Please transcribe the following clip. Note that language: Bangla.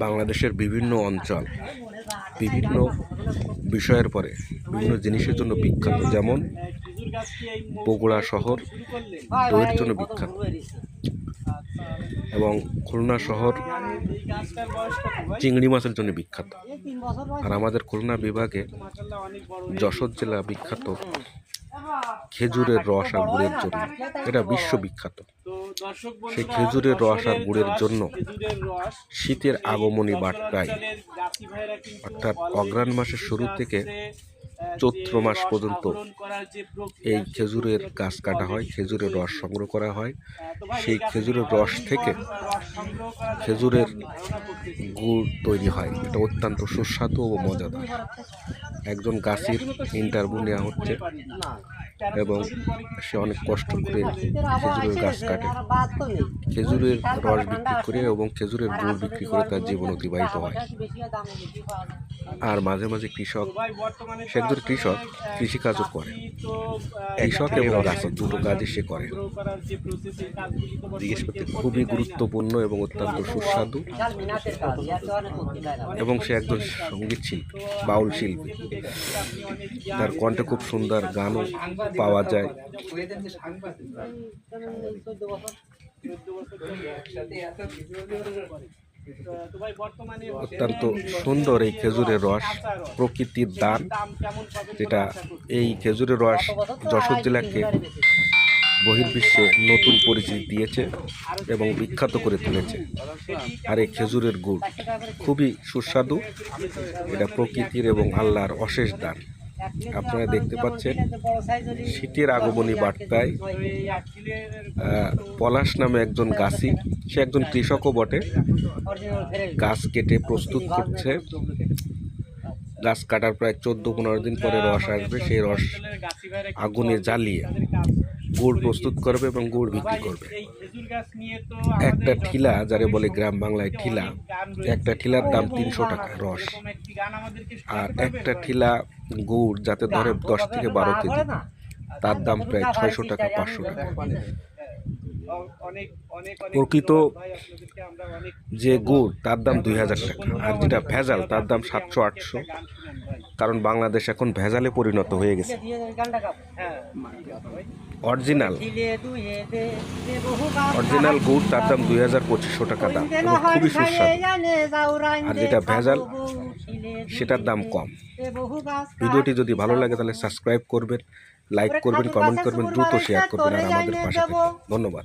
বাংলাদেশের বিভিন্ন অঞ্চল বিভিন্ন বিষয়ের পরে বিভিন্ন জিনিসের জন্য বিখ্যাত, যেমন বগুড়া শহর দইয়ের জন্য বিখ্যাত এবং খুলনা শহর চিংড়ি মাছের জন্য বিখ্যাত। আর আমাদের খুলনা বিভাগে যশোর জেলা বিখ্যাত খেজুরের রস আর গুড়ের জন্য, এটা বিশ্ববিখ্যাত। সেই খেজুরের রস আর গুড়ের জন্য শীতের আগমনী বার্তায়, অর্থাৎ অগ্রহায়ণ মাসের শুরু থেকে চৈত্র মাস পর্যন্ত এই খেজুরের গাছ কাটা হয়, খেজুরের রস সংগ্রহ করা হয়। সেই খেজুরের রস থেকে খেজুরের গুড় তৈরি হয়। এটা অত্যন্ত সুস্বাদু ও মজাদার। একজন গাছির ইন্টারভিউ নেওয়া হচ্ছে এবং সে অনেক কষ্ট করে খেজুরের গাছ কাটে, খেজুরের রস বিক্রি করে এবং খেজুরের গুড় বিক্রি করে তার জীবন অতিবাহিত হয়। আর মাঝে মাঝে কৃষক, সে একজন কৃষক, কৃষিকাজও করে। কৃষক এবং গাছের দুটো কাজই সে করে। জিজ্ঞেস করতে খুবই গুরুত্বপূর্ণ এবং অত্যন্ত সুস্বাদু, এবং সে একজন সঙ্গীত শিল্পী, বাউল শিল্পী। তার কণ্ঠে খুব সুন্দর গানও পাওয়া যায়। অত্যন্ত সুন্দর এই খেজুরের রস, প্রকৃতির দান, যেটা এই খেজুরের রস যশোর জেলাকে বহির্বিশ্বে নতুন পরিচিতি দিয়েছে এবং বিখ্যাত করে তুলেছে। আর এই খেজুরের গুড় খুবই সুস্বাদু, এটা প্রকৃতির এবং আল্লাহর অশেষ দান। আপনারা দেখতে পাচ্ছেন শীতের আগমনী বার্তায় পলাশ নামে একজন গাছি, সে একজন কৃষকও বটে, গাছ কেটে প্রস্তুত করছে। গাছ কাটার প্রায় 14-15 দিন পরে রস আসবে। সেই রস আগুনে জ্বালিয়ে গুড় প্রস্তুত করবে এবং গুড় বিক্রি করবে। একটা ঠিলা, যারে বলে গ্রাম বাংলায় ঠিলা, একটা ঠিলার দাম 300 টাকা রস। আর একটা ঠিলা গুড় যাতে ধরে 10 থেকে 12 কেজি, তার দাম প্রায় 600 টাকা 500 টাকা। প্রকৃত যে গুড় তার দাম 2000 টাকা, আর যেটা ভেজাল তার দাম 700-800, কারণ বাংলাদেশ এখন ভেজালে পরিণত হয়ে গেছে। অরিজিনাল গুড় তার দাম 2000-2500 টাকা দাম, এবং খুবই সুস্বাদু। আর যেটা ভেজাল সেটার দাম কম। ভিডিওটি যদি ভালো লাগে তাহলে সাবস্ক্রাইব করবেন, লাইক করবেন, কমেন্ট করবেন, দ্রুত শেয়ার করবেন আর আমাদের পাশে থাকবেন। ধন্যবাদ।